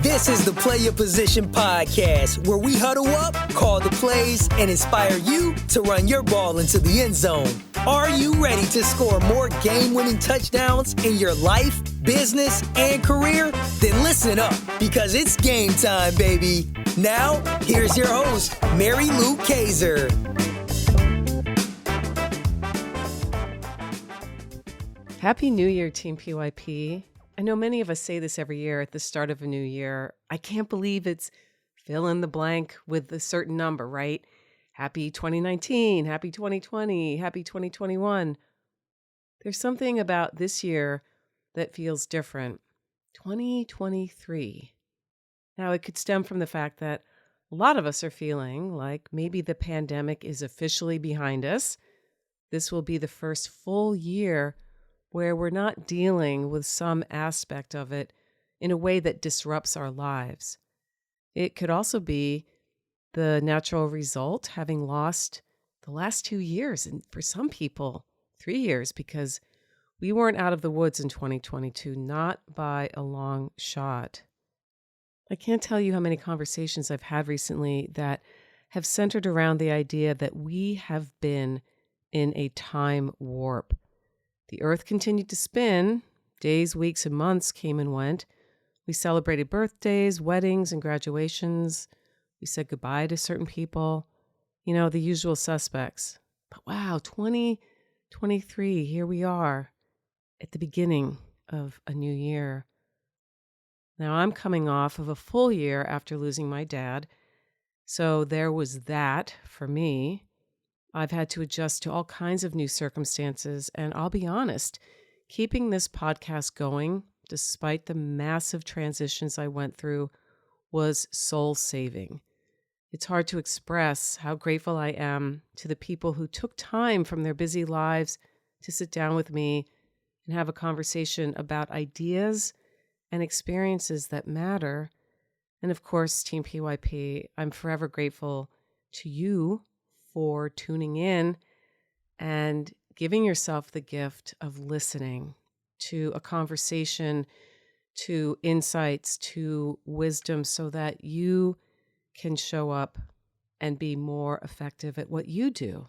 This is the Play Your Position podcast, where we huddle up, call the plays, and inspire you to run your ball into the end zone. Are you ready to score more game-winning touchdowns in your life, business, and career? Then listen up, because it's game time, baby. Now, here's your host, Mary Lou Kaiser. Happy New Year, Team PYP. I know many of us say this every year at the start of a new year. I can't believe it's fill in the blank with a certain number, right? Happy 2019, happy 2020, happy 2021. There's something about this year that feels different. 2023. Now, it could stem from the fact that a lot of us are feeling like maybe the pandemic is officially behind us. This will be the first full year where we're not dealing with some aspect of it in a way that disrupts our lives. It could also be the natural result, having lost the last 2 years, and for some people, 3 years, because we weren't out of the woods in 2022, not by a long shot. I can't tell you how many conversations I've had recently that have centered around the idea that we have been in a time warp. The earth continued to spin. Days, weeks, and months came and went. We celebrated birthdays, weddings, and graduations. We said goodbye to certain people. You know, the usual suspects. But wow, 2023, here we are at the beginning of a new year. Now, I'm coming off of a full year after losing my dad. So there was that for me. I've had to adjust to all kinds of new circumstances, and I'll be honest, keeping this podcast going, despite the massive transitions I went through, was soul-saving. It's hard to express how grateful I am to the people who took time from their busy lives to sit down with me and have a conversation about ideas and experiences that matter. And of course, Team PYP, I'm forever grateful to you for tuning in and giving yourself the gift of listening to a conversation, to insights, to wisdom, so that you can show up and be more effective at what you do.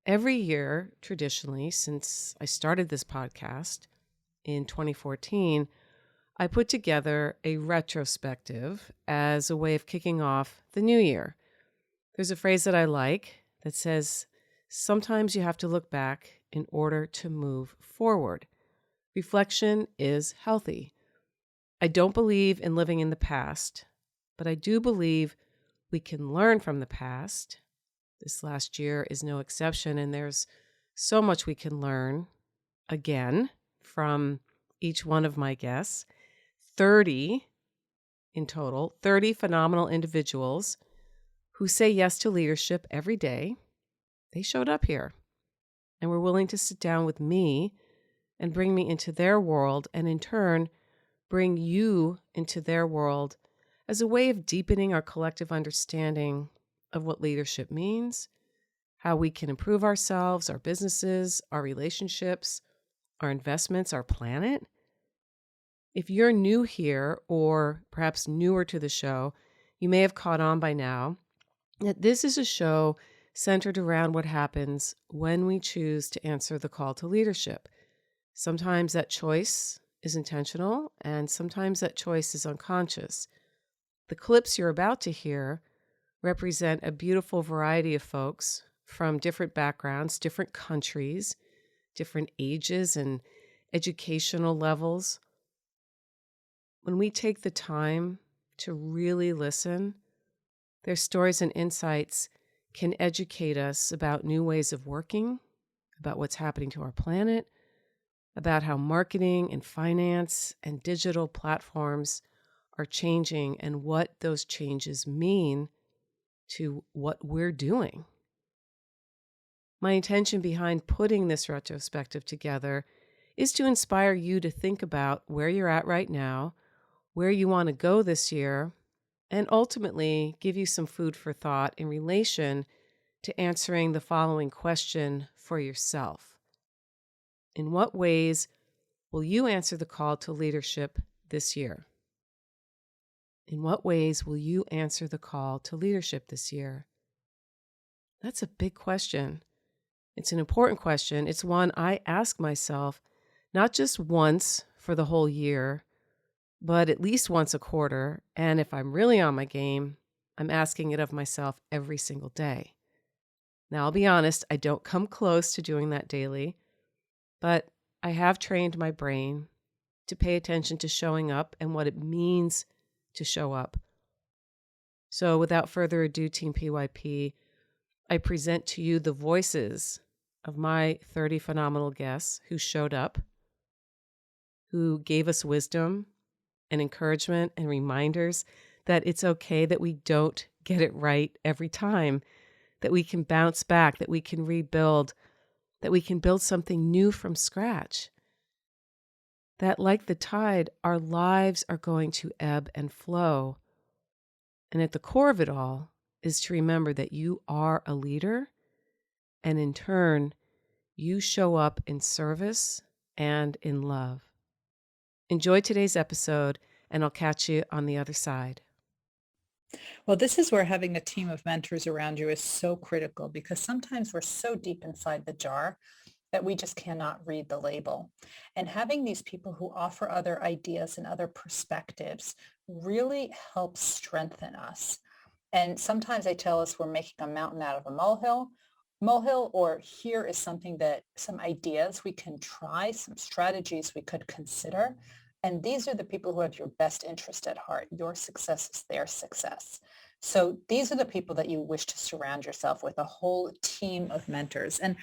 Every year, traditionally, since I started this podcast in 2014, I put together a retrospective as a way of kicking off the new year. There's a phrase that I like that says, sometimes you have to look back in order to move forward. Reflection is healthy. I don't believe in living in the past, but I do believe we can learn from the past. This last year is no exception, and there's so much we can learn, again, from each one of my guests. 30 in total, 30 phenomenal individuals who say yes to leadership every day. They showed up here and were willing to sit down with me and bring me into their world, and in turn, bring you into their world as a way of deepening our collective understanding of what leadership means, how we can improve ourselves, our businesses, our relationships, our investments, our planet. If you're new here, or perhaps newer to the show, you may have caught on by now that this is a show centered around what happens when we choose to answer the call to leadership. Sometimes that choice is intentional, and sometimes that choice is unconscious. The clips you're about to hear represent a beautiful variety of folks from different backgrounds, different countries, different ages and educational levels. When we take the time to really listen, their stories and insights can educate us about new ways of working, about what's happening to our planet, about how marketing and finance and digital platforms are changing and what those changes mean to what we're doing. My intention behind putting this retrospective together is to inspire you to think about where you're at right now, where you want to go this year, and ultimately give you some food for thought in relation to answering the following question for yourself. In what ways will you answer the call to leadership this year? In what ways will you answer the call to leadership this year? That's a big question. It's an important question. It's one I ask myself not just once for the whole year, but at least once a quarter. And if I'm really on my game, I'm asking it of myself every single day. Now, I'll be honest, I don't come close to doing that daily, but I have trained my brain to pay attention to showing up and what it means to show up. So without further ado, Team PYP, I present to you the voices of my 30 phenomenal guests who showed up, who gave us wisdom and encouragement and reminders that it's okay that we don't get it right every time, that we can bounce back, that we can rebuild, that we can build something new from scratch. That, like the tide, our lives are going to ebb and flow. And at the core of it all is to remember that you are a leader, and in turn, you show up in service and in love. Enjoy today's episode, and I'll catch you on the other side. Well, this is where having a team of mentors around you is so critical, because sometimes we're so deep inside the jar that we just cannot read the label. And having these people who offer other ideas and other perspectives really helps strengthen us. And sometimes they tell us we're making a mountain out of a molehill, or here is some ideas we can try, some strategies we could consider. And these are the people who have your best interest at heart. Your success is their success. So these are the people that you wish to surround yourself with, a whole team of mentors. And,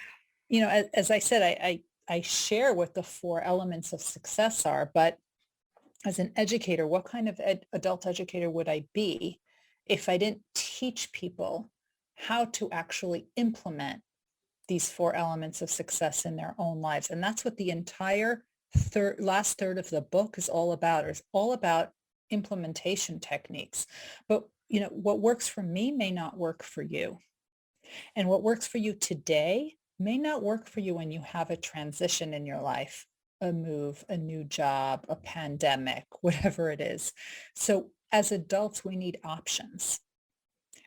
as I said, I share what the 4 elements of success are, but as an educator, what kind of adult educator would I be if I didn't teach people how to actually implement these 4 elements of success in their own lives? And that's what the entire last third of the book is all about. It's all about implementation techniques. But, what works for me may not work for you. And what works for you today may not work for you when you have a transition in your life, a move, a new job, a pandemic, whatever it is. So as adults, we need options.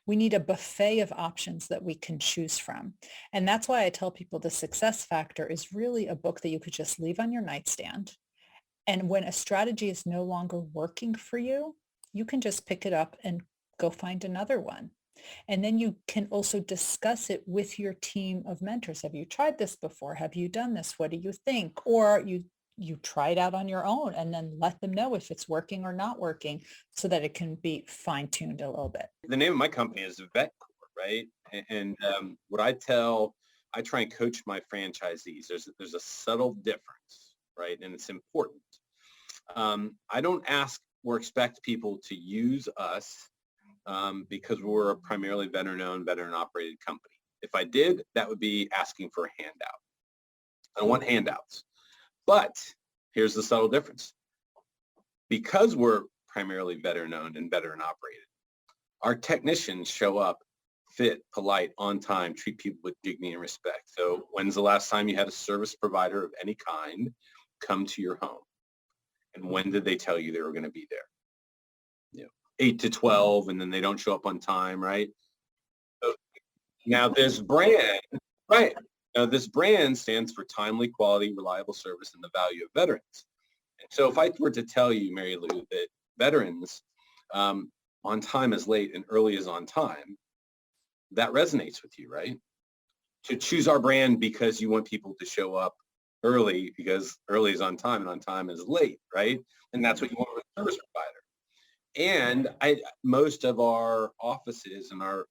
We need a buffet of options that we can choose from. And that's why I tell people The Success Factor is really a book that you could just leave on your nightstand. And when a strategy is no longer working for you, you can just pick it up and go find another one. And then you can also discuss it with your team of mentors. Have you tried this before? Have you done this? What do you think? Or you try it out on your own and then let them know if it's working or not working, so that it can be fine-tuned a little bit. The name of my company is VetCore, right? And what I try and coach my franchisees. There's a subtle difference, right? And it's important. I don't ask or expect people to use us because we're a primarily veteran-owned, veteran-operated company. If I did, that would be asking for a handout. I don't want handouts. But here's the subtle difference. Because we're primarily veteran-owned and veteran-operated, our technicians show up fit, polite, on time, treat people with dignity and respect. So when's the last time you had a service provider of any kind come to your home? And when did they tell you they were going to be there? 8 to 12, and then they don't show up on time, right? So now this brand, right? Now this brand stands for timely, quality, reliable service, and the value of veterans. And so if I were to tell you, Mary Lou, that veterans on time is late and early is on time, that resonates with you, right? To choose our brand because you want people to show up early, because early is on time and on time is late, right? And that's what you want with a service provider. And most of our offices and our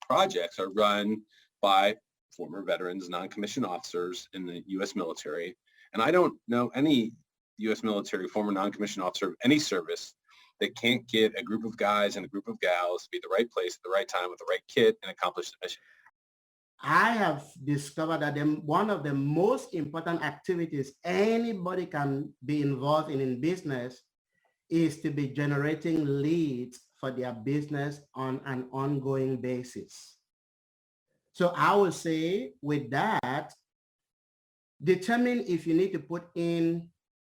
projects are run by former veterans, non-commissioned officers in the U.S. military. And I don't know any U.S. military former non-commissioned officer of any service that can't get a group of guys and a group of gals to be at the right place at the right time with the right kit and accomplish the mission. I have discovered that one of the most important activities anybody can be involved in business is to be generating leads for their business on an ongoing basis. So I would say with that, determine if you need to put in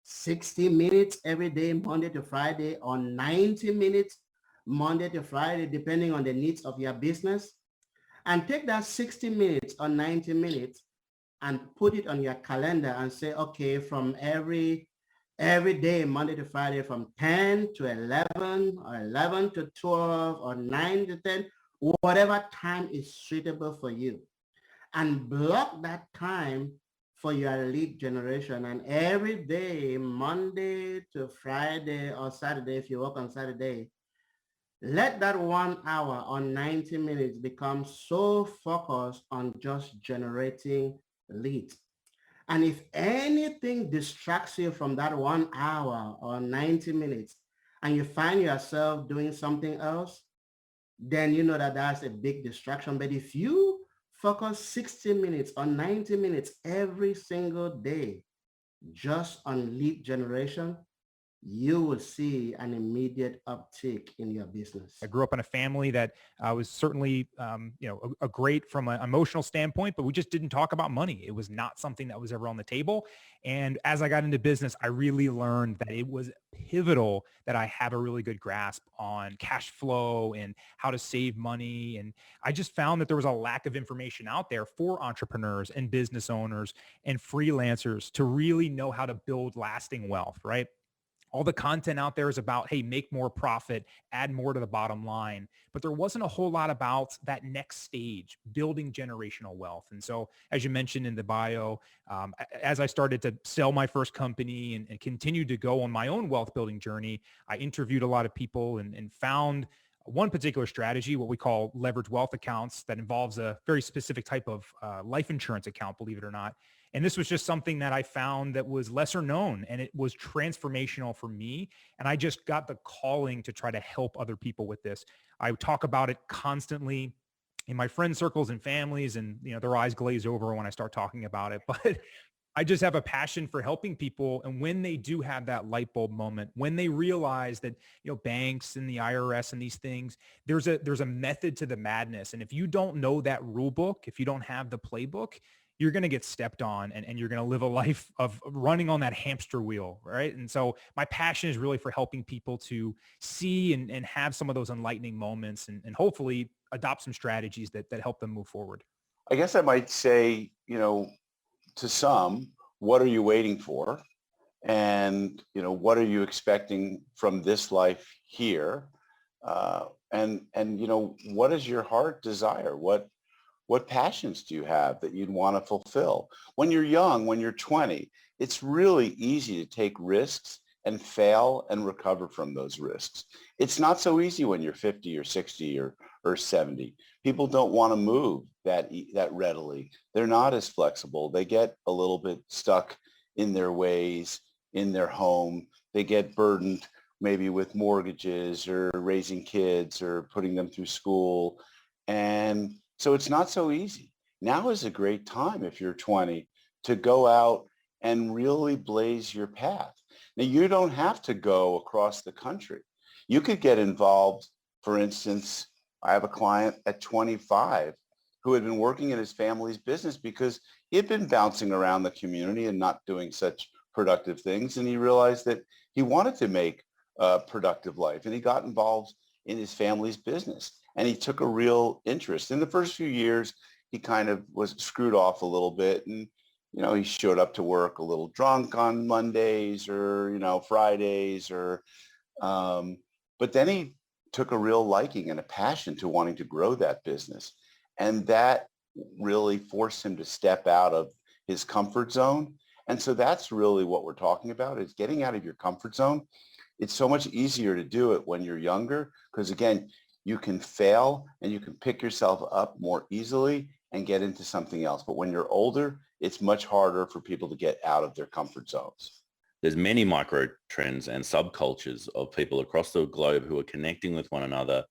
60 minutes every day, Monday to Friday, or 90 minutes, Monday to Friday, depending on the needs of your business. And take that 60 minutes or 90 minutes and put it on your calendar and say, okay, from every day, Monday to Friday, from 10 to 11 or 11 to 12 or 9 to 10, whatever time is suitable for you. And block that time for your lead generation. And every day, Monday to Friday or Saturday, if you work on Saturday, let that 1 hour or 90 minutes become so focused on just generating leads. And if anything distracts you from that 1 hour or 90 minutes and you find yourself doing something else, then you know that that's a big distraction. But if you focus 60 minutes or 90 minutes every single day just on lead generation, you will see an immediate uptick in your business. I grew up in a family that was certainly, a great from an emotional standpoint, but we just didn't talk about money. It was not something that was ever on the table. And as I got into business, I really learned that it was pivotal that I have a really good grasp on cash flow and how to save money. And I just found that there was a lack of information out there for entrepreneurs and business owners and freelancers to really know how to build lasting wealth, right? All the content out there is about, hey, make more profit, add more to the bottom line. But there wasn't a whole lot about that next stage, building generational wealth. And so, as you mentioned in the bio, as I started to sell my first company and continued to go on my own wealth building journey, I interviewed a lot of people and found one particular strategy, what we call leverage wealth accounts, that involves a very specific type of life insurance account, believe it or not. And this was just something that I found that was lesser known, and it was transformational for me. And I just got the calling to try to help other people with this. I talk about it constantly in my friend circles and families, and their eyes glaze over when I start talking about it. But I just have a passion for helping people. And when they do have that light bulb moment, when they realize that, banks and the IRS and these things, there's a method to the madness. And if you don't know that rule book, if you don't have the playbook, you're going to get stepped on and you're going to live a life of running on that hamster wheel. Right. And so my passion is really for helping people to see and have some of those enlightening moments and hopefully adopt some strategies that help them move forward. I guess I might say, to some, what are you waiting for? And, what are you expecting from this life here? And what does your heart desire? What passions do you have that you'd want to fulfill? When you're young, when you're 20, it's really easy to take risks and fail and recover from those risks. It's not so easy when you're 50 or 60 or 70. People don't want to move that readily. They're not as flexible. They get a little bit stuck in their ways, in their home. They get burdened maybe with mortgages or raising kids or putting them through school. And so it's not so easy. Now is a great time, if you're 20, to go out and really blaze your path. Now, you don't have to go across the country. You could get involved. For instance, I have a client at 25 who had been working in his family's business because he had been bouncing around the community and not doing such productive things. And he realized that he wanted to make a productive life, and he got involved in his family's business. And he took a real interest. In the first few years, he kind of was screwed off a little bit. And, he showed up to work a little drunk on Mondays or, Fridays but then he took a real liking and a passion to wanting to grow that business. And that really forced him to step out of his comfort zone. And so that's really what we're talking about, is getting out of your comfort zone. It's so much easier to do it when you're younger, because again, you can fail and you can pick yourself up more easily and get into something else. But when you're older, it's much harder for people to get out of their comfort zones. There's many micro trends and subcultures of people across the globe who are connecting with one another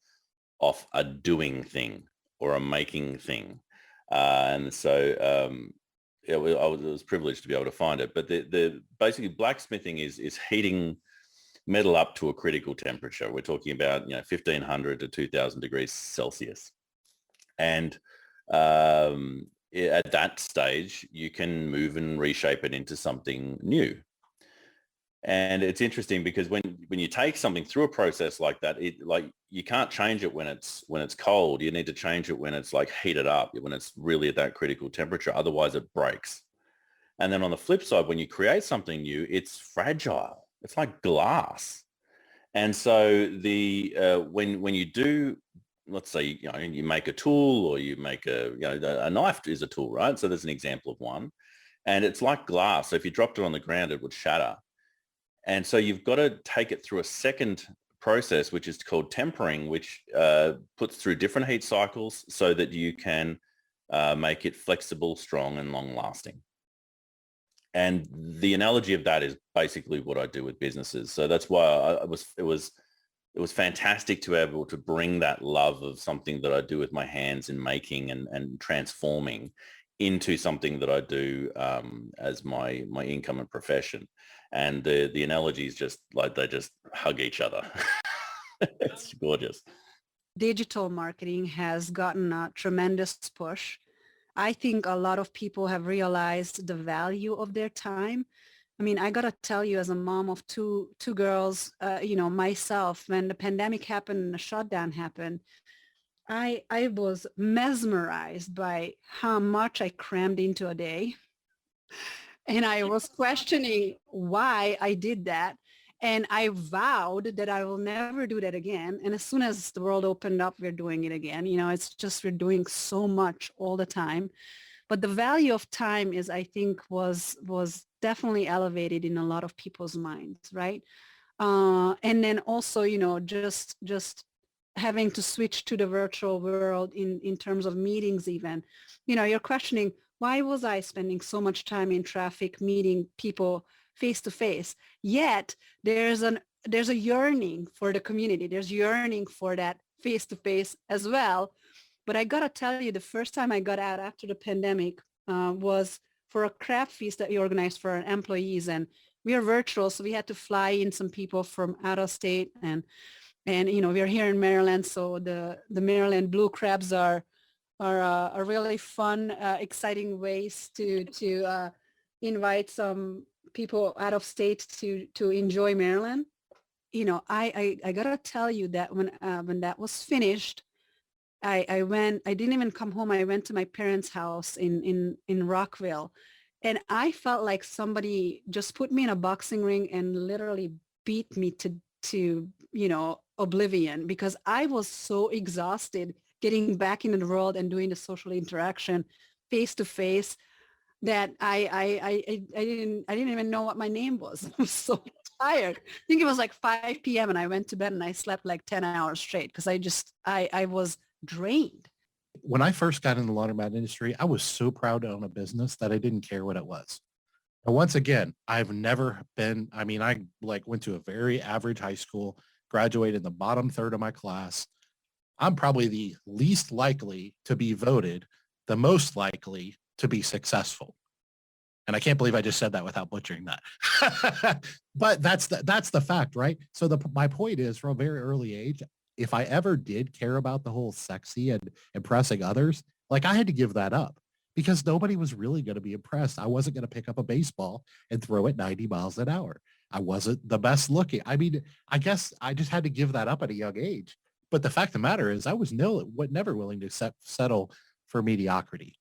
off a doing thing or a making thing. And so I was privileged to be able to find it. But the basically blacksmithing is heating metal up to a critical temperature. We're talking about 1,500 to 2,000 degrees Celsius. And at that stage, you can move and reshape it into something new. And it's interesting because when you take something through a process like that, you can't change it when it's cold. You need to change it when it's like heated up, when it's really at that critical temperature. Otherwise it breaks. And then on the flip side, when you create something new, it's fragile. It's like glass. And so when you do, let's say, you make a tool, or you make a knife is a tool, right? So there's an example of one, and it's like glass. So if you dropped it on the ground, it would shatter. And so you've got to take it through a second process, which is called tempering, which puts through different heat cycles so that you can make it flexible, strong, and long lasting. And the analogy of that is basically what I do with businesses. So that's why it was fantastic to be able to bring that love of something that I do with my hands in making and transforming into something that I do as my income and profession. And the analogy is just like they just hug each other. It's gorgeous. Digital marketing has gotten a tremendous push. I think a lot of people have realized the value of their time. I mean, I got to tell you, as a mom of two girls, myself, when the pandemic happened and the shutdown happened, I was mesmerized by how much I crammed into a day. And I was questioning why I did that. And I vowed that I will never do that again. And as soon as the world opened up, we're doing it again. It's just we're doing so much all the time. But the value of time is, I think, was definitely elevated in a lot of people's minds, right? And then also, just having to switch to the virtual world in terms of meetings even. You're questioning, why was I spending so much time in traffic meeting people face to face? Yet there's a yearning for the community. There's yearning for that face to face as well. But I got to tell you, the first time I got out after the pandemic was for a craft feast that we organized for our employees. And we are virtual, so we had to fly in some people from out of state. And we're here in Maryland, so the Maryland blue crabs are a really fun, exciting ways to invite some people out of state to enjoy Maryland. I gotta tell you that when that was finished, I didn't even come home. I went to my parents' house in Rockville, and I felt like somebody just put me in a boxing ring and literally beat me to oblivion, because I was so exhausted getting back into the world and doing the social interaction face to face that I didn't even know what my name was. I was so tired. I think it was like 5 p.m. and I went to bed and I slept like 10 hours straight because I was drained. When I first got in the laundromat industry, I was so proud to own a business that I didn't care what it was. And once again, I've never been, I went to a very average high school, graduated in the bottom third of my class. I'm probably the least likely to be voted, the most likely to be successful. And I can't believe I just said that without butchering that. But that's the fact, right? So my point is, from a very early age, if I ever did care about the whole sexy and impressing others, like, I had to give that up because nobody was really going to be impressed. I wasn't going to pick up a baseball and throw it 90 miles an hour. I wasn't the best looking. I mean, I guess I just had to give that up at a young age. But the fact of the matter is, I was never willing to settle for mediocrity.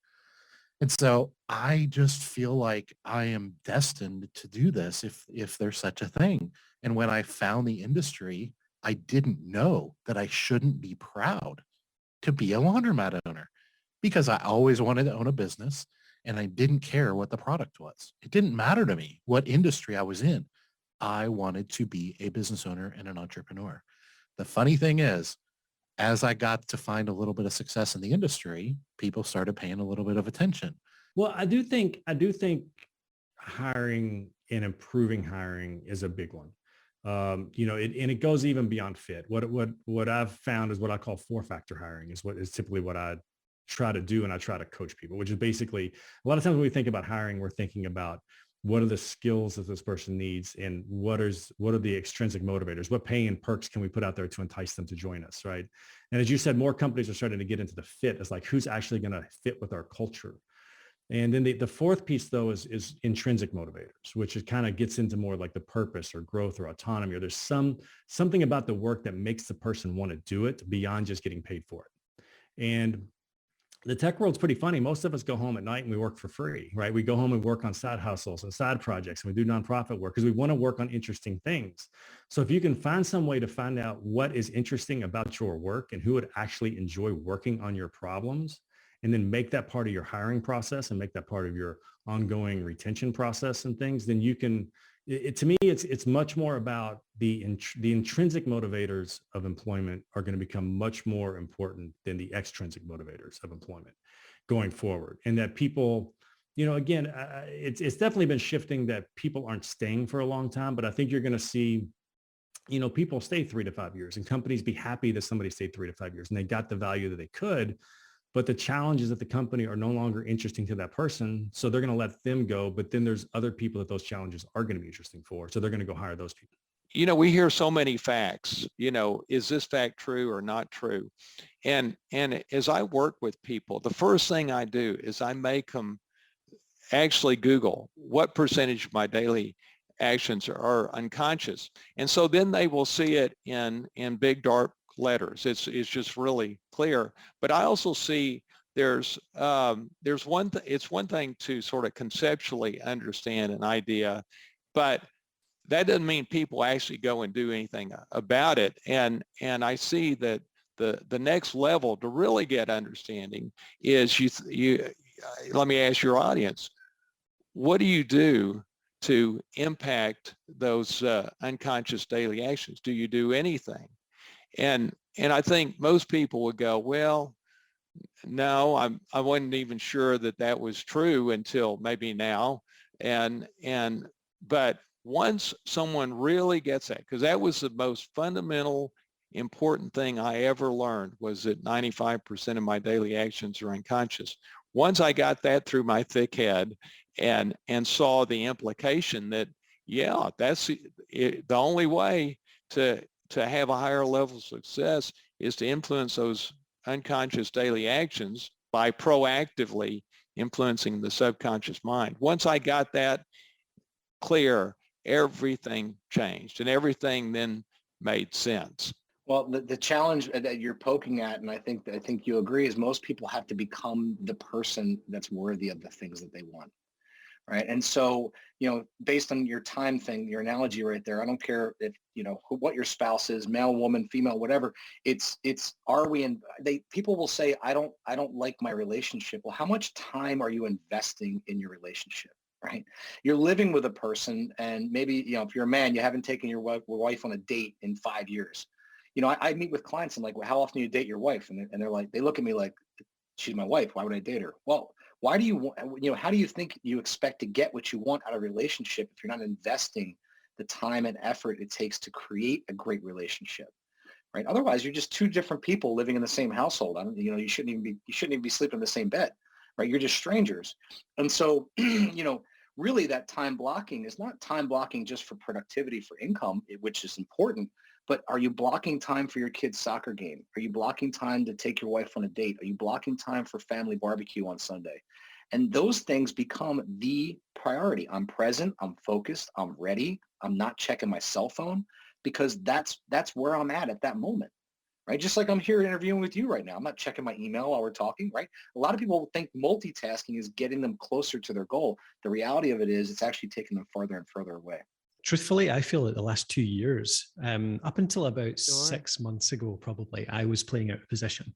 And so I just feel like I am destined to do this if there's such a thing. And when I found the industry, I didn't know that I shouldn't be proud to be a laundromat owner, because I always wanted to own a business and I didn't care what the product was. It didn't matter to me what industry I was in. I wanted to be a business owner and an entrepreneur. The funny thing is, as I got to find a little bit of success in the industry, people started paying a little bit of attention. Well, I do think hiring and improving hiring is a big one. And it goes even beyond fit. What I've found is what I call 4-factor hiring is typically what I try to do. And I try to coach people, which is basically, a lot of times when we think about hiring, we're thinking about what are the skills that this person needs and what are the extrinsic motivators? What pay and perks can we put out there to entice them to join us, right? And as you said, more companies are starting to get into the fit. It's like, who's actually going to fit with our culture? And then the fourth piece, though, is intrinsic motivators, which it kind of gets into more like the purpose or growth or autonomy, or there's something about the work that makes the person want to do it beyond just getting paid for it. And the tech world's pretty funny. Most of us go home at night and we work for free, right? We go home and work on side hustles and side projects, and we do nonprofit work because we want to work on interesting things. So if you can find some way to find out what is interesting about your work and who would actually enjoy working on your problems, and then make that part of your hiring process and make that part of your ongoing retention process and things, then you can, to me, it's much more about the intrinsic motivators of employment are going to become much more important than the extrinsic motivators of employment going forward. And that people, again, it's definitely been shifting that people aren't staying for a long time, but I think you're going to see, people stay 3 to 5 years, and companies be happy that somebody stayed 3 to 5 years and they got the value that they could. But the challenges at the company are no longer interesting to that person. So they're going to let them go. But then there's other people that those challenges are going to be interesting for. So they're going to go hire those people. We hear so many facts, is this fact true or not true? And as I work with people, the first thing I do is I make them actually Google what percentage of my daily actions are unconscious. And so then they will see it in big dark letters. It's just really clear. But I also see it's one thing to sort of conceptually understand an idea, but that doesn't mean people actually go and do anything about it. And I see that the next level to really get understanding is you let me ask your audience, what do you do to impact those unconscious daily actions? Do you do anything? And I think most people would go, well, no, I wasn't even sure that was true until maybe now. But once someone really gets that, because that was the most fundamental important thing I ever learned, was that 95% of my daily actions are unconscious. Once I got that through my thick head and saw the implication that, yeah, that's the only way to have a higher level of success is to influence those unconscious daily actions by proactively influencing the subconscious mind. Once I got that clear, everything changed and everything then made sense. Well, the challenge that you're poking at, and I think you agree, is most people have to become the person that's worthy of the things that they want. Right. And so, based on your time thing, your analogy right there, I don't care if, what your spouse is, male, woman, female, whatever, people will say, I don't like my relationship. Well, how much time are you investing in your relationship? Right. You're living with a person, and maybe, if you're a man, you haven't taken your wife on a date in 5 years. I meet with clients and like, well, how often do you date your wife? And they're like, they look at me like, she's my wife. Why would I date her? Well, why do you, how do you think you expect to get what you want out of a relationship if you're not investing the time and effort it takes to create a great relationship, right? Otherwise, you're just two different people living in the same household. You shouldn't even be sleeping in the same bed, right? You're just strangers. And so, really that time blocking is not time blocking just for productivity, for income, which is important, but are you blocking time for your kid's soccer game? Are you blocking time to take your wife on a date? Are you blocking time for family barbecue on Sunday? And those things become the priority. I'm present, I'm focused, I'm ready. I'm not checking my cell phone, because that's where I'm at that moment, right? Just like I'm here interviewing with you right now. I'm not checking my email while we're talking, right? A lot of people think multitasking is getting them closer to their goal. The reality of it is it's actually taking them farther and further away. Truthfully, I feel that the last 2 years, up until about 6 months ago, probably, I was playing out of position.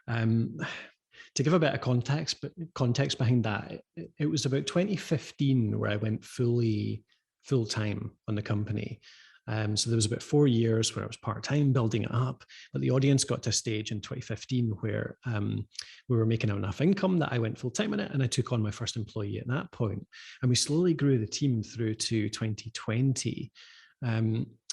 To give a bit of context behind that, it was about 2015 where I went full-time on the company. So there was about 4 years where I was part-time building it up, but the audience got to a stage in 2015 where we were making enough income that I went full-time in it, and I took on my first employee at that point. And we slowly grew the team through to 2020.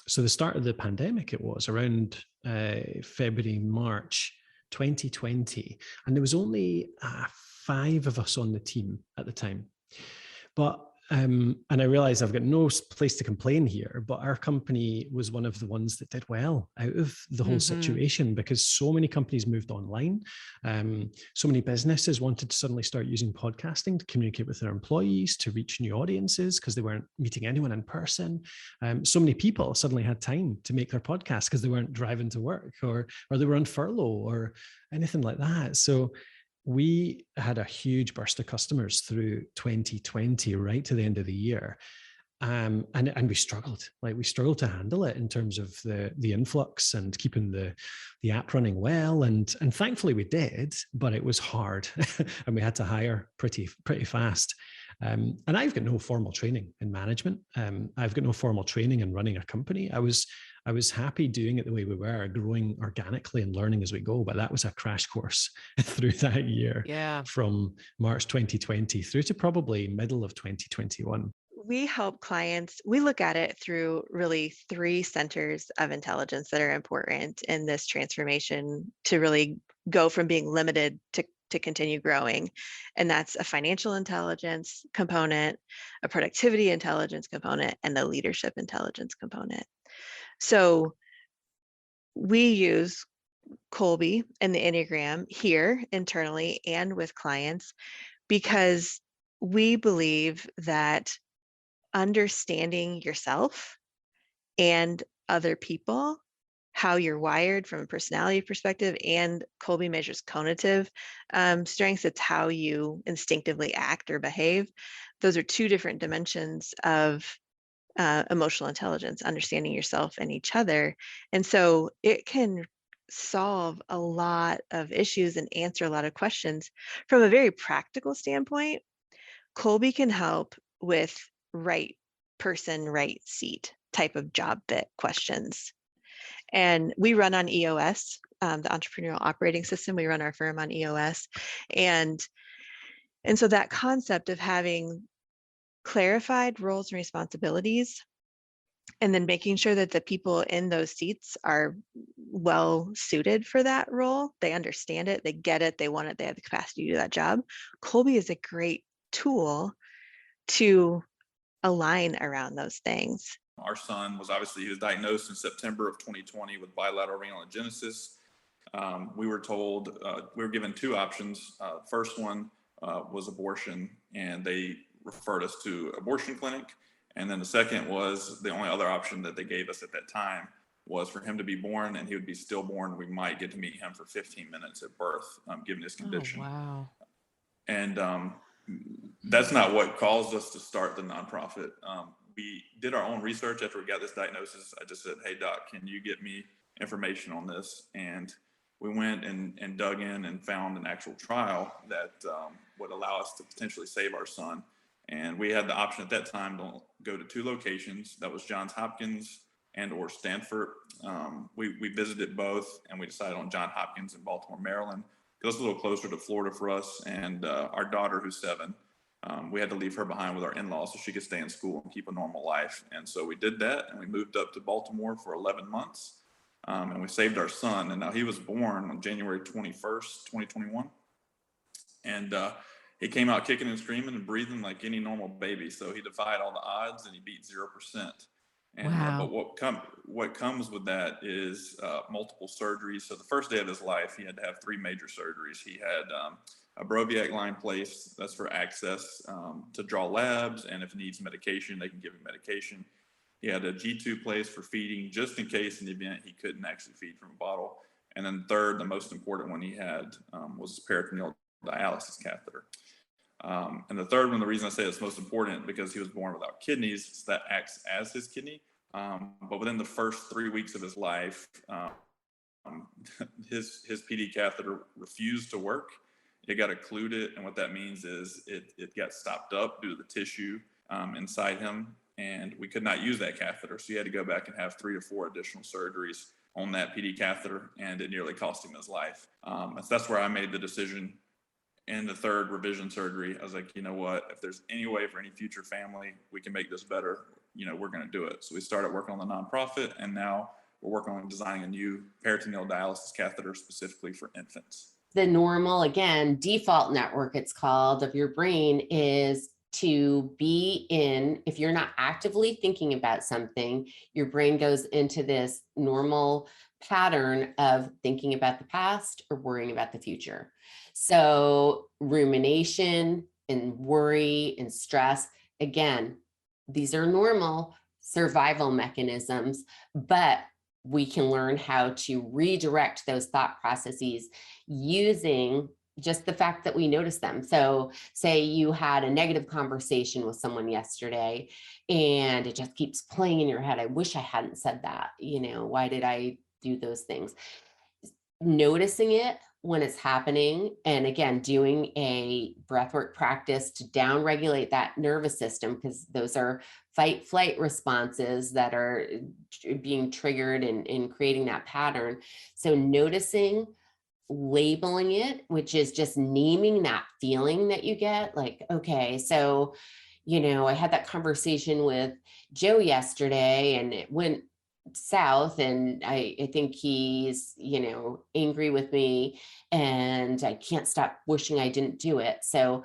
So the start of the pandemic, it was around February, March 2020, and there was only 5 of us on the team at the time. But and I realized I've got no place to complain here, but our company was one of the ones that did well out of the whole situation, because so many companies moved online. So many businesses wanted to suddenly start using podcasting to communicate with their employees, to reach new audiences because they weren't meeting anyone in person. So many people suddenly had time to make their podcast because they weren't driving to work, or they were on furlough or anything like that. So we had a huge burst of customers through 2020, right to the end of the year. And we struggled to handle it in terms of the influx and keeping the app running well. And thankfully we did, but it was hard and we had to hire pretty fast. And I've got no formal training in management. I've got no formal training in running a company. I was happy doing it the way we were, growing organically and learning as we go. But that was a crash course through that year, from March 2020 through to probably middle of 2021. We help clients, we look at it through really 3 centers of intelligence that are important in this transformation to really go from being limited to continue growing. And that's a financial intelligence component, a productivity intelligence component, and a leadership intelligence component. So we use Kolbe and the Enneagram here internally and with clients because we believe that understanding yourself and other people, how you're wired from a personality perspective, and Kolbe measures cognitive strengths. It's how you instinctively act or behave. Those are 2 different dimensions of emotional intelligence, understanding yourself and each other. And so it can solve a lot of issues and answer a lot of questions. From a very practical standpoint, Kolbe can help with right person, right seat type of job fit questions. And we run on EOS, the Entrepreneurial Operating System. We run our firm on EOS. And so that concept of having clarified roles and responsibilities, and then making sure that the people in those seats are well suited for that role, they understand it, they get it, they want it, they have the capacity to do that job. Kolbe is a great tool to align around those things. Our son was diagnosed in September of 2020 with bilateral renal agenesis. We were told, we were given 2 options. First one was abortion, and they referred us to abortion clinic. And then the second was the only other option that they gave us at that time was for him to be born, and he would be stillborn. We might get to meet him for 15 minutes at birth, given his condition. Oh, wow. And that's not what caused us to start the nonprofit. We did our own research after we got this diagnosis. I just said, hey, doc, can you get me information on this? And we went and dug in and found an actual trial that would allow us to potentially save our son. And we had the option at that time to go to 2 locations. That was Johns Hopkins and or Stanford. We visited both, and we decided on Johns Hopkins in Baltimore, Maryland, because it's a little closer to Florida for us. And our daughter, who's 7, we had to leave her behind with our in-laws so she could stay in school and keep a normal life. And so we did that, and we moved up to Baltimore for 11 months, and we saved our son. And now he was born on January 21st, 2021. And he came out kicking and screaming and breathing like any normal baby. So he defied all the odds, and he beat 0%. And, wow. But what comes with that is multiple surgeries. So the first day of his life, he had to have 3 major surgeries. He had a Broviac line placed. That's for access to draw labs. And if he needs medication, they can give him medication. He had a G2 placed for feeding, just in case in the event he couldn't actually feed from a bottle. And then third, the most important one he had was his peritoneal dialysis catheter. And the third one, the reason I say it's most important, because he was born without kidneys, so that acts as his kidney. But within the first 3 weeks of his life, his PD catheter refused to work. It got occluded, and what that means is it got stopped up due to the tissue inside him, and we could not use that catheter. So he had to go back and have 3 to 4 additional surgeries on that PD catheter, and it nearly cost him his life. So that's where I made the decision. In the 3rd revision surgery, I was like, you know what, if there's any way for any future family we can make this better, we're going to do it. So we started working on the nonprofit, and now we're working on designing a new peritoneal dialysis catheter specifically for infants. The normal, again, default network, it's called, of your brain is to be in, if you're not actively thinking about something, your brain goes into this normal pattern of thinking about the past or worrying about the future. So rumination and worry and stress, again, these are normal survival mechanisms, but we can learn how to redirect those thought processes using just the fact that we notice them. So say you had a negative conversation with someone yesterday and it just keeps playing in your head. I wish I hadn't said that. Why did I do those things? Noticing it when it's happening, and again, doing a breathwork practice to downregulate that nervous system, because those are fight flight responses that are being triggered and creating that pattern. So noticing, labeling it, which is just naming that feeling that you get, like, okay, so, I had that conversation with Joe yesterday and it went south, and I think he's, angry with me and I can't stop wishing I didn't do it. So,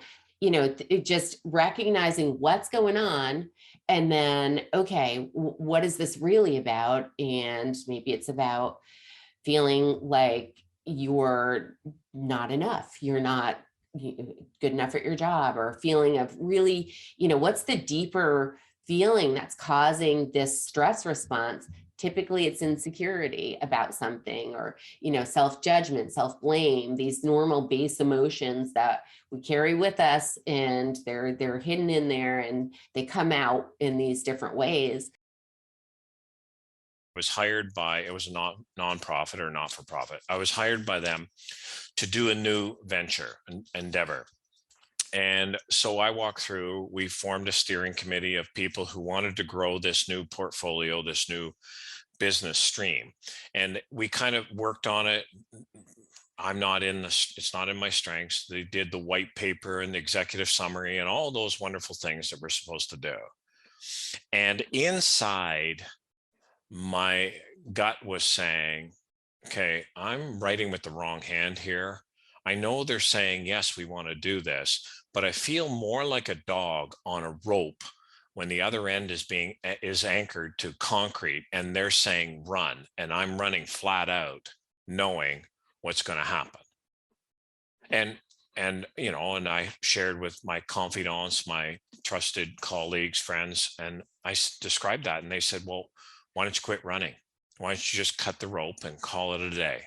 just recognizing what's going on, and then, okay, what is this really about? And maybe it's about feeling like you're not enough, you're not good enough at your job, or feeling of really, what's the deeper feeling that's causing this stress response? Typically it's insecurity about something, or, self-judgment, self-blame, these normal base emotions that we carry with us, and they're hidden in there and they come out in these different ways. Was hired by, it was a nonprofit or not-for-profit. I was hired by them to do a new venture, an endeavor. And so I walked through, we formed a steering committee of people who wanted to grow this new portfolio, this new business stream. And we kind of worked on it. It's not in my strengths. They did the white paper and the executive summary and all those wonderful things that we're supposed to do. And inside, my gut was saying, okay, I'm writing with the wrong hand here. I know they're saying, yes, we want to do this, but I feel more like a dog on a rope when the other end is anchored to concrete and they're saying run, and I'm running flat out knowing what's going to happen. And I shared with my confidants, my trusted colleagues, friends, and I described that, and they said, well, why don't you quit running? Why don't you just cut the rope and call it a day?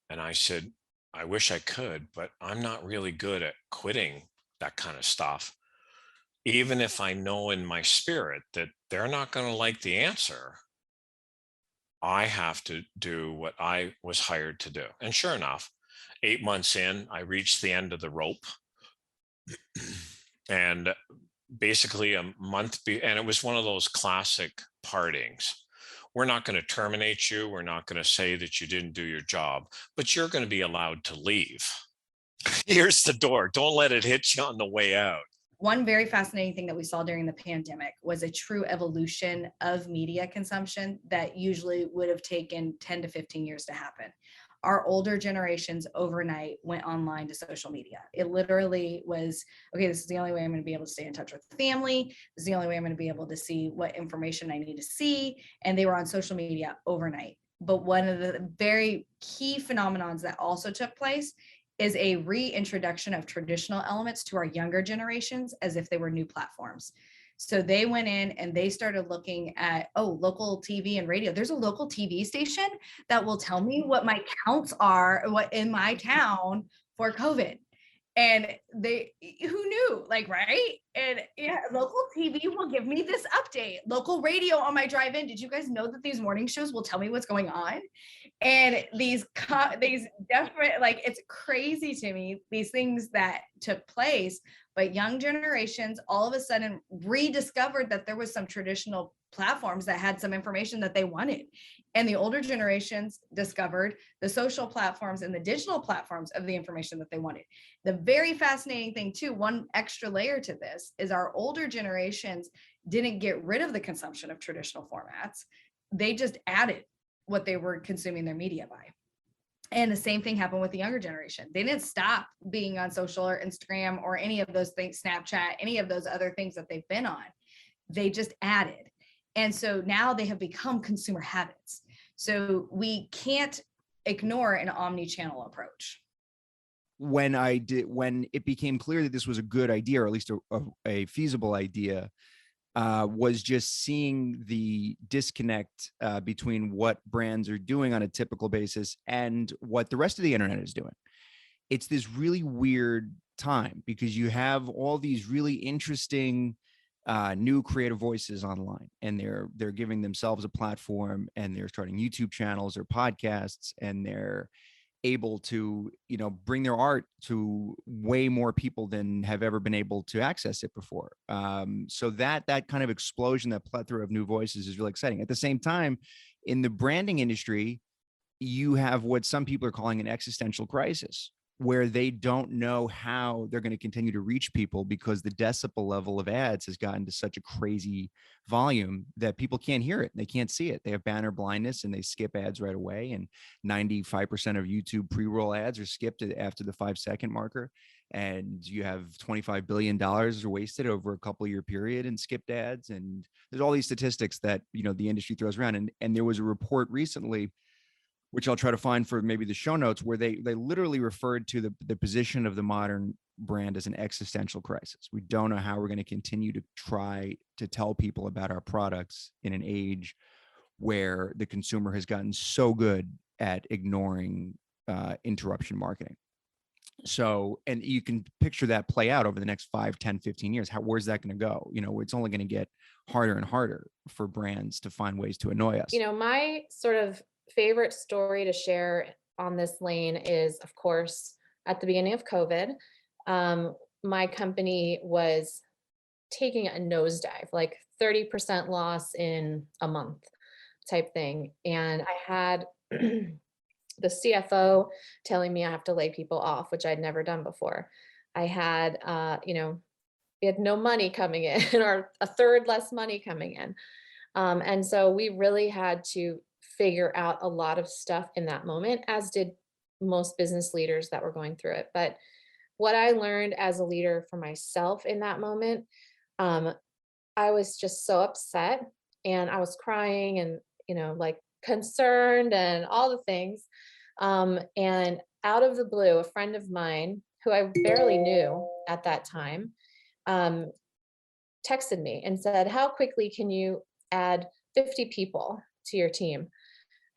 And I said, I wish I could, but I'm not really good at quitting that kind of stuff. Even if I know in my spirit that they're not going to like the answer, I have to do what I was hired to do. And sure enough, 8 months in, I reached the end of the rope. And basically a month, and it was one of those classic partings. We're not going to terminate you. We're not going to say that you didn't do your job, but you're going to be allowed to leave. Here's the door. Don't let it hit you on the way out. One very fascinating thing that we saw during the pandemic was a true evolution of media consumption that usually would have taken 10 to 15 years to happen. Our older generations overnight went online to social media. It literally was, okay, this is the only way I'm going to be able to stay in touch with family. This is the only way I'm going to be able to see what information I need to see. And they were on social media overnight. But one of the very key phenomenons that also took place is a reintroduction of traditional elements to our younger generations as if they were new platforms. So they went in and they started looking at, local TV and radio. There's a local TV station that will tell me what my counts are, what in my town for COVID. And who knew, right? And yeah, local TV will give me this update. Local radio on my drive in. Did you guys know that these morning shows will tell me what's going on? And these different, it's crazy to me, these things that took place. But young generations all of a sudden rediscovered that there was some traditional platforms that had some information that they wanted. And the older generations discovered the social platforms and the digital platforms of the information that they wanted. The very fascinating thing too, one extra layer to this, is our older generations didn't get rid of the consumption of traditional formats. They just added what they were consuming their media by. And the same thing happened with the younger generation. They didn't stop being on social or Instagram or any of those things, Snapchat, any of those other things that they've been on. They just added. And so now they have become consumer habits. So we can't ignore an omni-channel approach. When it became clear that this was a good idea, or at least a feasible idea, was just seeing the disconnect between what brands are doing on a typical basis and what the rest of the internet is doing. It's this really weird time because you have all these really interesting new creative voices online, and they're giving themselves a platform, and they're starting YouTube channels or podcasts, and they're able to, bring their art to way more people than have ever been able to access it before. So that kind of explosion, that plethora of new voices is really exciting. At the same time, in the branding industry, you have what some people are calling an existential crisis, where they don't know how they're going to continue to reach people because the decibel level of ads has gotten to such a crazy volume that people can't hear it. They can't see it. They have banner blindness and they skip ads right away. And 95% of YouTube pre-roll ads are skipped after the 5-second marker. And you have $25 billion wasted over a couple year period in skipped ads. And there's all these statistics that, the industry throws around. And there was a report recently, which I'll try to find for maybe the show notes, where they literally referred to the position of the modern brand as an existential crisis. We don't know how we're going to continue to try to tell people about our products in an age where the consumer has gotten so good at ignoring interruption marketing. So, and you can picture that play out over the next 5, 10, 15 years. Where's that going to go? It's only going to get harder and harder for brands to find ways to annoy us. My sort of favorite story to share on this lane is, of course, at the beginning of COVID, my company was taking a nosedive, like 30% loss in a month type thing. And I had the CFO telling me I have to lay people off, which I'd never done before. I had, we had no money coming in or a third less money coming in. And so we really had to figure out a lot of stuff in that moment, as did most business leaders that were going through it. But what I learned as a leader for myself in that moment, I was just so upset, and I was crying and, like concerned and all the things. And out of the blue, a friend of mine who I barely knew at that time, texted me and said, "How quickly can you add 50 people to your team?"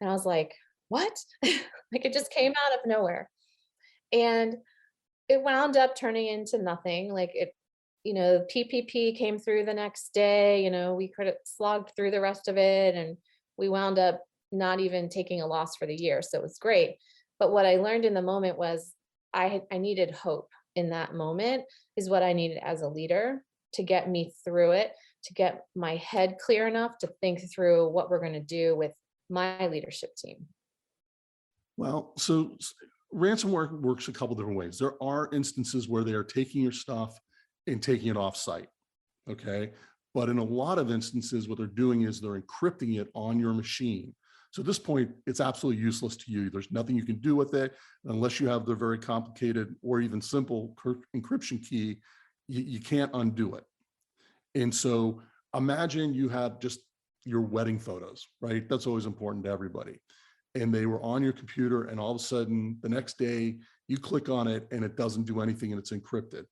And I was like, what? Like, it just came out of nowhere. And it wound up turning into nothing. Like PPP came through the next day, we could have slogged through the rest of it, and we wound up not even taking a loss for the year. So it was great. But what I learned in the moment was I needed hope in that moment, is what I needed as a leader to get me through it, to get my head clear enough to think through what we're going to do with my leadership team. Well, so ransomware works a couple different ways. There are instances where they are taking your stuff and taking it off site. Okay. But in a lot of instances, what they're doing is they're encrypting it on your machine. So at this point, it's absolutely useless to you. There's nothing you can do with it unless you have the very complicated or even simple encryption key. You can't undo it. And so imagine you have just your wedding photos, right? That's always important to everybody. And they were on your computer, and all of a sudden the next day you click on it and it doesn't do anything and it's encrypted.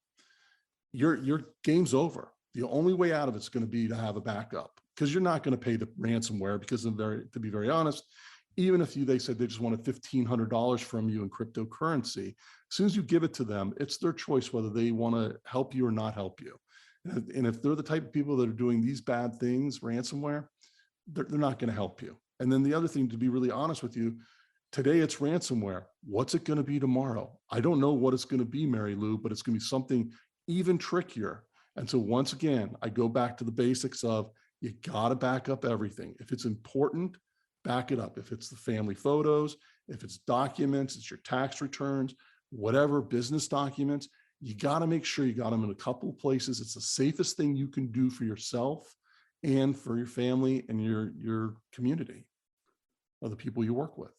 Your game's over. The only way out of it's going to be to have a backup, because you're not going to pay the ransomware, because to be very honest, even if they said they just wanted $1,500 from you in cryptocurrency, as soon as you give it to them, it's their choice whether they want to help you or not help you. And if they're the type of people that are doing these bad things, ransomware, they're not going to help you. And then the other thing, to be really honest with you, today it's ransomware. What's it going to be tomorrow? I don't know what it's going to be, Mary Lou, but it's going to be something even trickier. And so once again, I go back to the basics of, you got to back up everything. If it's important, back it up. If it's the family photos, if it's documents, it's your tax returns, whatever, business documents, you got to make sure you got them in a couple of places. It's the safest thing you can do for yourself and for your family and your community, or the people you work with.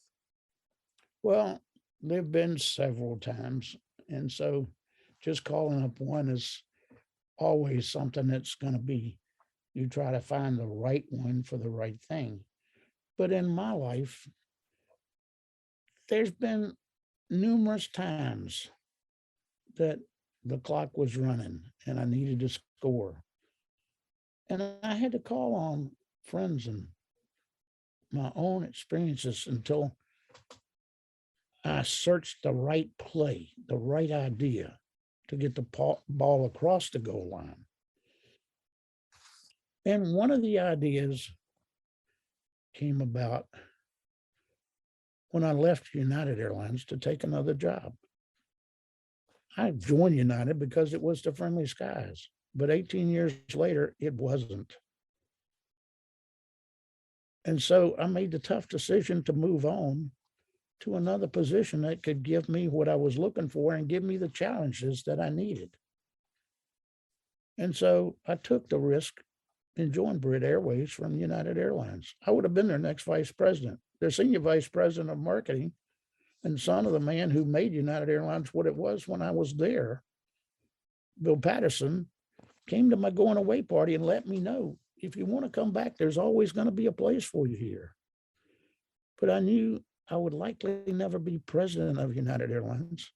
Well, There've been several times. And so just calling up one is always something that's going to be, you try to find the right one for the right thing. But in my life, there's been numerous times that the clock was running and I needed to score. And I had to call on friends and my own experiences until I searched the right play, the right idea to get the ball across the goal line. And one of the ideas came about when I left United Airlines to take another job. I joined United because it was the friendly skies, but 18 years later, it wasn't. And so I made the tough decision to move on to another position that could give me what I was looking for and give me the challenges that I needed. And so I took the risk and joined Brit Airways from United Airlines. I would have been their next vice president, their senior vice president of marketing, and son of the man who made United Airlines what it was when I was there. Bill Patterson came to my going away party and let me know, if you want to come back, there's always going to be a place for you here. But I knew I would likely never be president of United Airlines.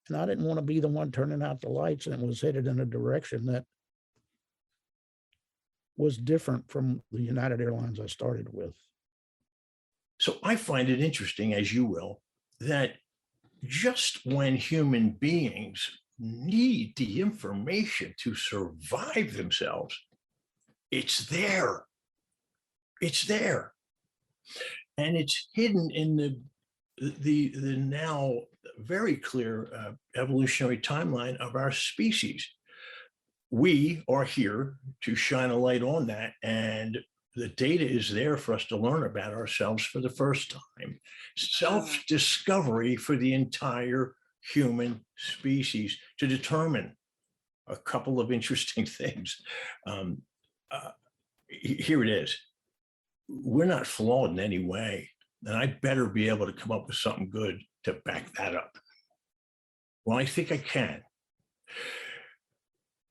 And I didn't want to be the one turning out the lights, and it was headed in a direction that was different from the United Airlines I started with. So I find it interesting, as you will, that just when human beings need the information to survive themselves, it's there. It's there. And it's hidden in the now very clear evolutionary timeline of our species. We are here to shine a light on that, and the data is there for us to learn about ourselves for the first time. Self-discovery for the entire human species to determine a couple of interesting things. Here it is. We're not flawed in any way, and I better be able to come up with something good to back that up. Well, I think I can.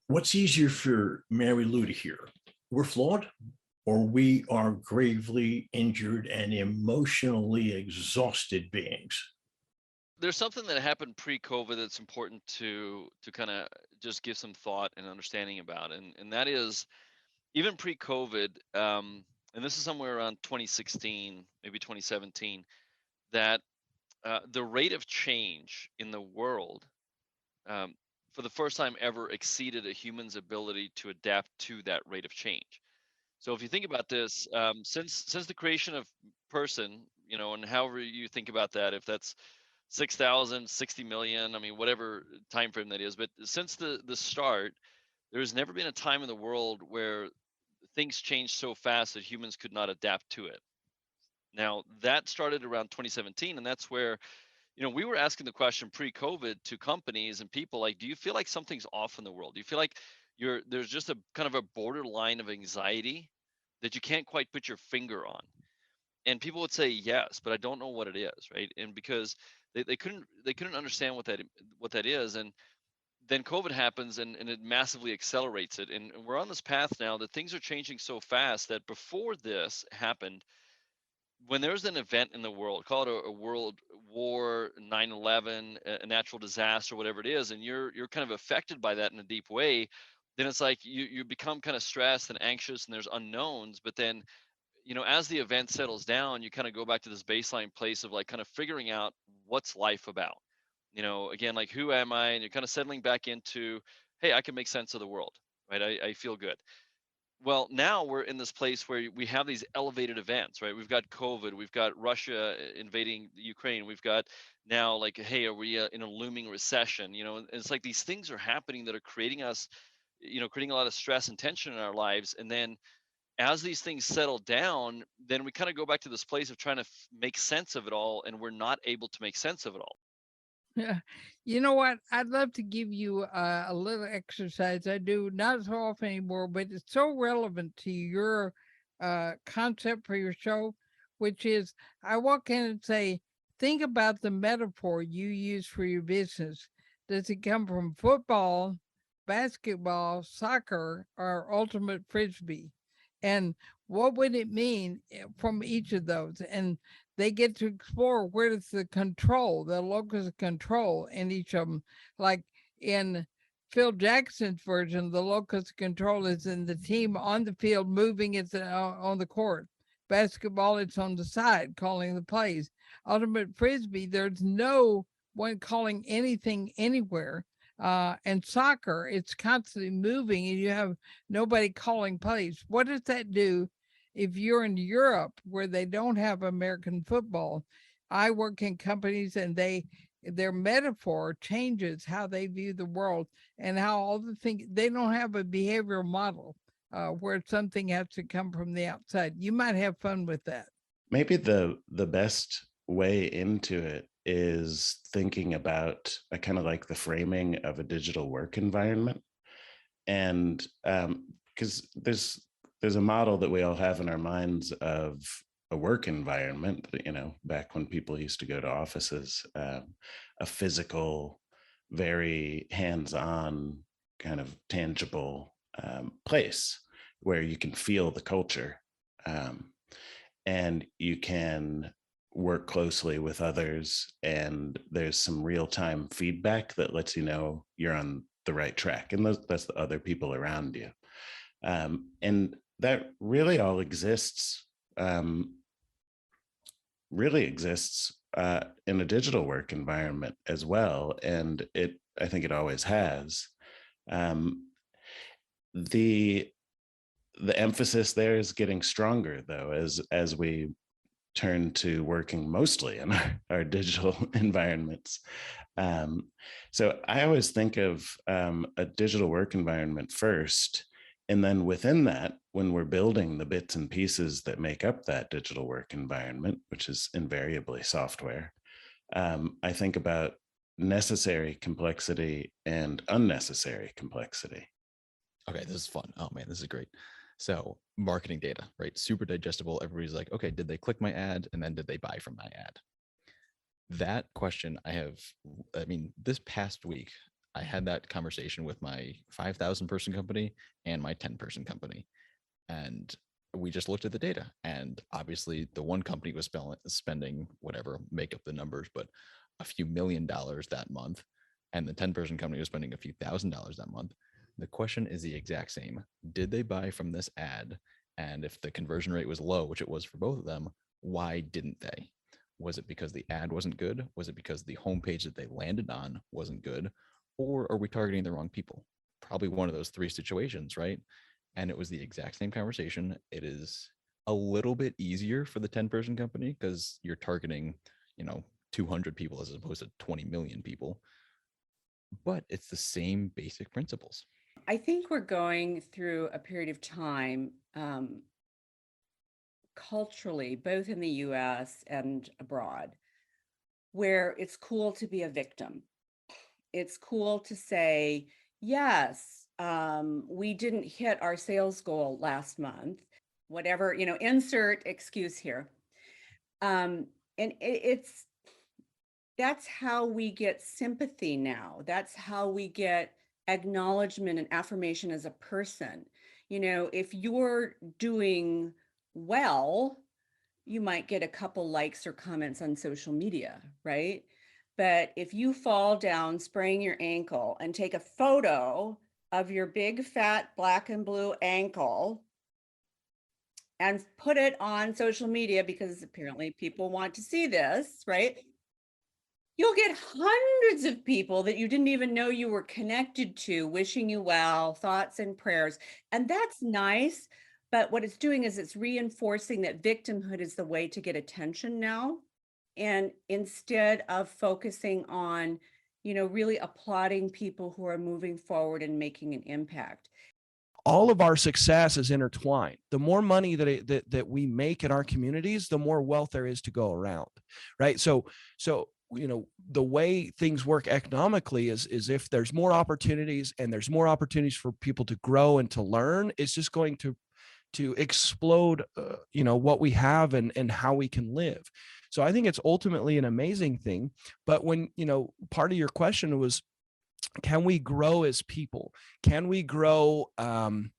What's easier for Mary Lou to hear? We're flawed, or we are gravely injured and emotionally exhausted beings? There's something that happened pre-COVID that's important to kind of just give some thought and understanding about, and that is even pre-COVID, and this is somewhere around 2016, maybe 2017, that the rate of change in the world for the first time ever exceeded a human's ability to adapt to that rate of change. So if you think about this, since the creation of person, you know, and however you think about that, if that's 6,000, 60 million, I mean, whatever time frame that is, but since the start, there's never been a time in the world where things changed so fast that humans could not adapt to it. Now, that started around 2017, and that's where, you know, we were asking the question pre-COVID to companies and people, like, do you feel like something's off in the world? Do you feel like there's just a kind of a borderline of anxiety that you can't quite put your finger on? And people would say yes, but I don't know what it is, right? And because they couldn't understand what that is. And then COVID happens and it massively accelerates it. And we're on this path now that things are changing so fast that before this happened, when there's an event in the world, call it a world war, 9/11, a natural disaster, whatever it is, and you're kind of affected by that in a deep way, then it's like you become kind of stressed and anxious and there's unknowns. But then, you know, as the event settles down, you kind of go back to this baseline place of like kind of figuring out what's life about. You know, again, like who am I? And you're kind of settling back into, hey, I can make sense of the world, right? I feel good. Well, now we're in this place where we have these elevated events, right? We've got COVID, we've got Russia invading the Ukraine, we've got now like, hey, are we in a looming recession? You know, and it's like these things are happening that are creating us, you know, creating a lot of stress and tension in our lives. And then as these things settle down, then we kind of go back to this place of trying to make sense of it all, and we're not able to make sense of it all. Yeah. You know what? I'd love to give you a little exercise I do not so often anymore, but it's so relevant to your concept for your show, which is I walk in and say, think about the metaphor you use for your business. Does it come from football, basketball, soccer, or ultimate frisbee? And what would it mean from each of those? And they get to explore where is the control, the locus of control in each of them. Like in Phil Jackson's version, the locus of control is in the team on the field moving it on the court. Basketball, it's on the side calling the plays. Ultimate frisbee, there's no one calling anything anywhere. And soccer, it's constantly moving and you have nobody calling plays. What does that do if you're in Europe where they don't have American football? I work in companies and their metaphor changes how they view the world and how all the things, they don't have a behavioral model where something has to come from the outside. You might have fun with that. Maybe the best way into it is thinking about a kind of like the framing of a digital work environment. And because there's a model that we all have in our minds of a work environment, back when people used to go to offices, a physical, very hands-on, kind of tangible place where you can feel the culture and you can work closely with others, and there's some real-time feedback that lets you know you're on the right track, and that's the other people around you, and that really all exists in a digital work environment as well, and I think it always has. The emphasis there is getting stronger, though, as we turn to working mostly in our digital environments. So I always think of a digital work environment first, and then within that, when we're building the bits and pieces that make up that digital work environment, which is invariably software, I think about necessary complexity and unnecessary complexity. Okay, this is fun. Oh man, this is great. So marketing data, right? Super digestible. Everybody's like, okay, did they click my ad? And then did they buy from my ad? That question this past week, I had that conversation with my 5,000 person company and my 10-person company. And we just looked at the data. And obviously the one company was spending whatever, make up the numbers, but a few $1 million that month. And the 10-person company was spending a few $1,000s that month. The question is the exact same. Did they buy from this ad? And if the conversion rate was low, which it was for both of them, why didn't they? Was it because the ad wasn't good? Was it because the homepage that they landed on wasn't good? Or are we targeting the wrong people? Probably one of those three situations, right? And it was the exact same conversation. It is a little bit easier for the 10-person company because you're targeting, 200 people as opposed to 20 million people. But it's the same basic principles. I think we're going through a period of time culturally, both in the US and abroad, where it's cool to be a victim. It's cool to say, yes, we didn't hit our sales goal last month, whatever, insert excuse here. And that's how we get sympathy now. That's how we get acknowledgement and affirmation as a person. If you're doing well, you might get a couple likes or comments on social media, right? But if you fall down spraining your ankle and take a photo of your big fat black and blue ankle and put it on social media because apparently people want to see this, right? You'll get hundreds of people that you didn't even know you were connected to, wishing you well, thoughts and prayers. And that's nice. But what it's doing is it's reinforcing that victimhood is the way to get attention now. And instead of focusing on, really applauding people who are moving forward and making an impact. All of our success is intertwined. The more money that we make in our communities, the more wealth there is to go around, right? So the way things work economically is if there's more opportunities and there's more opportunities for people to grow and to learn, it's just going to explode, what we have and how we can live. So I think it's ultimately an amazing thing. But when, part of your question was, can we grow as people? Can we grow, and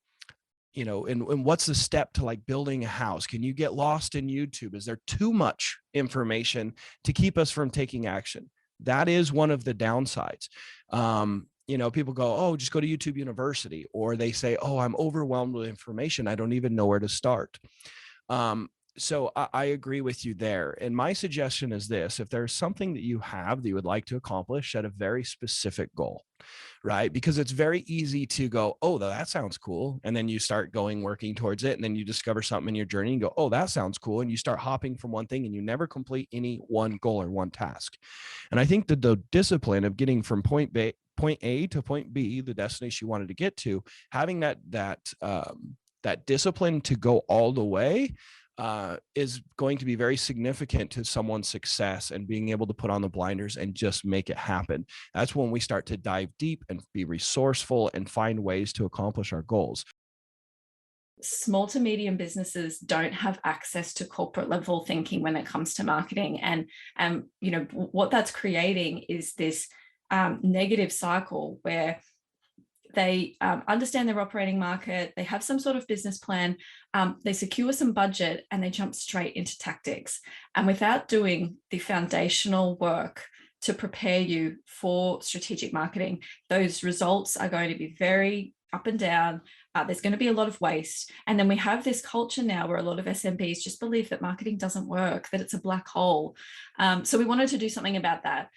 what's the step to like building a house? Can you get lost in YouTube? Is there too much information to keep us from taking action? That is one of the downsides. People go, oh, just go to YouTube University, or they say, oh, I'm overwhelmed with information. I don't even know where to start. So I agree with you there. And my suggestion is this: if there's something that you have that you would like to accomplish, set a very specific goal, right? Because it's very easy to go, oh, that sounds cool. And then you start working towards it. And then you discover something in your journey and go, oh, that sounds cool. And you start hopping from one thing and you never complete any one goal or one task. And I think that the discipline of getting from point A to point B, the destination you wanted to get to, having that discipline to go all the way, is going to be very significant to someone's success and being able to put on the blinders and just make it happen. That's when we start to dive deep and be resourceful and find ways to accomplish our goals. Small to medium businesses don't have access to corporate level thinking when it comes to marketing. And what that's creating is this negative cycle where they understand their operating market, they have some sort of business plan, they secure some budget, and they jump straight into tactics. And without doing the foundational work to prepare you for strategic marketing, those results are going to be very up and down. There's going to be a lot of waste. And then we have this culture now where a lot of SMBs just believe that marketing doesn't work, that it's a black hole. So we wanted to do something about that.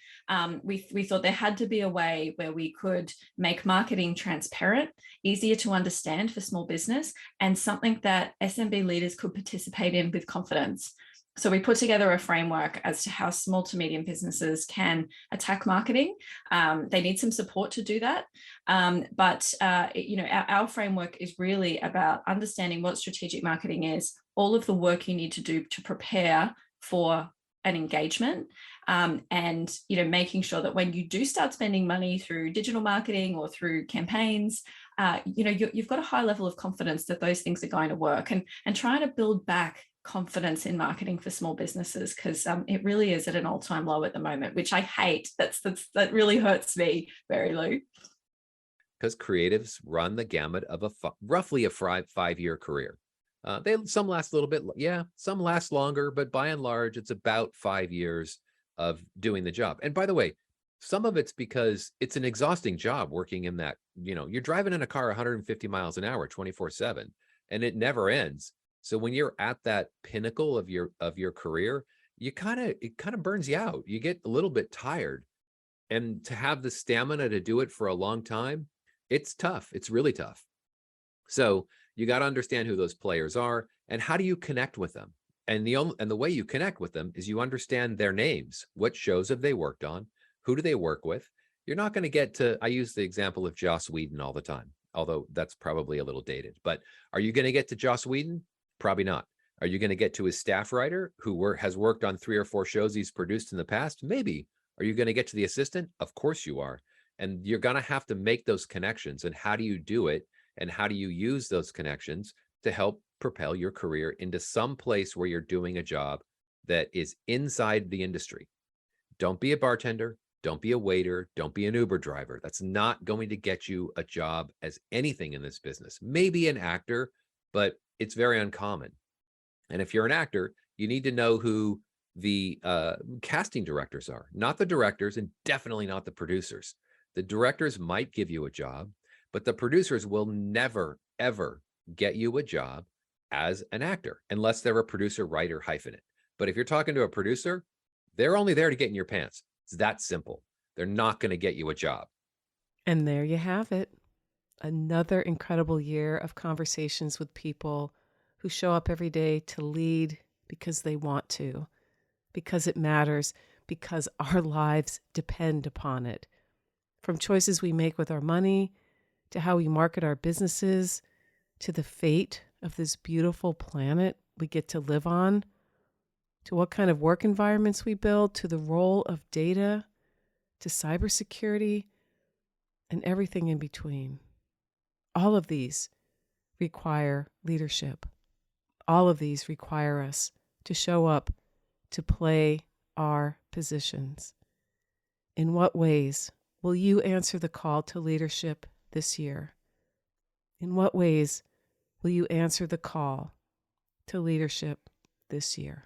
We thought there had to be a way where we could make marketing transparent, easier to understand for small business, and something that SMB leaders could participate in with confidence. So we put together a framework as to how small to medium businesses can attack marketing. They need some support to do that. But our framework is really about understanding what strategic marketing is, all of the work you need to do to prepare for an engagement, and making sure that when you do start spending money through digital marketing or through campaigns, you've got a high level of confidence that those things are going to work, and trying to build back confidence in marketing for small businesses, because it really is at an all-time low at the moment, which I hate. That really hurts me, Mary Lou. Because creatives run the gamut of roughly a 5-year career. Some last a little bit, some last longer, but by and large, it's about 5 years of doing the job. And by the way, some of it's because it's an exhausting job working in that, you're driving in a car 150 miles an hour, 24/7, and it never ends. So when you're at that pinnacle of your career, it kind of burns you out. You get a little bit tired, and to have the stamina to do it for a long time, it's tough. It's really tough. So you got to understand who those players are and how do you connect with them. And the way you connect with them is you understand their names. What shows have they worked on? Who do they work with? You're not going to get to, I use the example of Joss Whedon all the time, although that's probably a little dated. But are you going to get to Joss Whedon? Probably not. Are you going to get to his staff writer who has worked on 3 or 4 shows he's produced in the past? Maybe. Are you going to get to the assistant? Of course you are. And you're going to have to make those connections. And how do you do it? And how do you use those connections to help propel your career into some place where you're doing a job that is inside the industry? Don't be a bartender. Don't be a waiter. Don't be an Uber driver. That's not going to get you a job as anything in this business. Maybe an actor, but it's very uncommon. And if you're an actor, you need to know who the casting directors are, not the directors, and definitely not the producers. The directors might give you a job, but the producers will never, ever get you a job as an actor unless they're a producer, writer, hyphenate. But if you're talking to a producer, they're only there to get in your pants. It's that simple. They're not going to get you a job. And there you have it. Another incredible year of conversations with people who show up every day to lead because they want to, because it matters, because our lives depend upon it. From choices we make with our money, to how we market our businesses, to the fate of this beautiful planet we get to live on, to what kind of work environments we build, to the role of data, to cybersecurity, and everything in between. All of these require leadership. All of these require us to show up, to play our positions. In what ways will you answer the call to leadership this year? In what ways will you answer the call to leadership this year?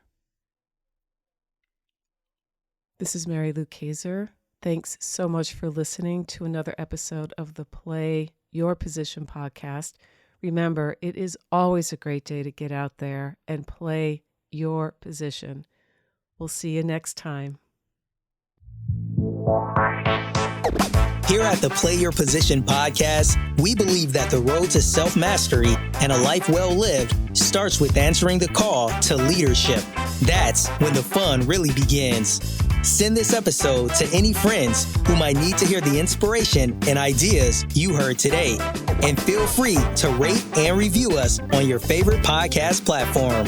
This is Mary Lou Kaiser. Thanks so much for listening to another episode of the Play Your Position podcast. Remember, it is always a great day to get out there and play your position. We'll see you next time. Here at the Play Your Position podcast, we believe that the road to self-mastery and a life well lived starts with answering the call to leadership. That's when the fun really begins. Send this episode to any friends who might need to hear the inspiration and ideas you heard today. And feel free to rate and review us on your favorite podcast platform.